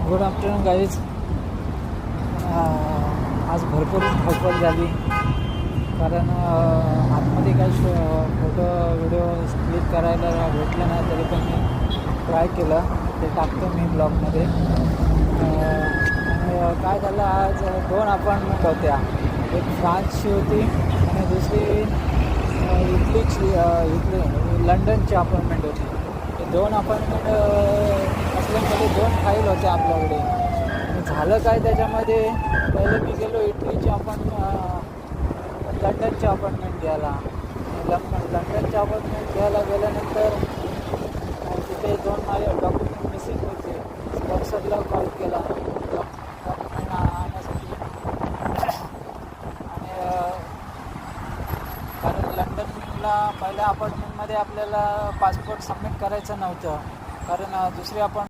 Good afternoon guys. आज भरपूर धावपळ झाली कारण आतमध्ये काही फोटो व्हिडिओ क्लिक करायला भेटलं नाही, तरी पण मी ट्राय केलं. ते टाकतो मी ब्लॉगमध्ये. आणि काय झालं, आज 2 अपॉइंटमेंट होत्या. एक फ्रान्सची होती आणि दुसरी इथली लंडनची अपॉइंटमेंट होती. ते 2 अपॉइंटमेंट असल्यामुळे 2 फाईल होत्या आपल्याकडे. आणि झालं काय त्याच्यामध्ये, पहिले मी गेलो इटलीची लंडनची अपॉइंटमेंट घ्यायला. लंडनची अपॉइंटमेंट घ्यायला गेल्यानंतर तिथे 2 माझे डॉक्युमेंट मिसिंग होते. स्पॉन्सरला कॉल केला डॉक्युमेंट आणण्यासाठी. आणि कारण लंडनला पहिल्या अपॉइंटमेंटमध्ये आपल्याला पासपोर्ट सबमिट करायचं नव्हतं, कारण दुसरी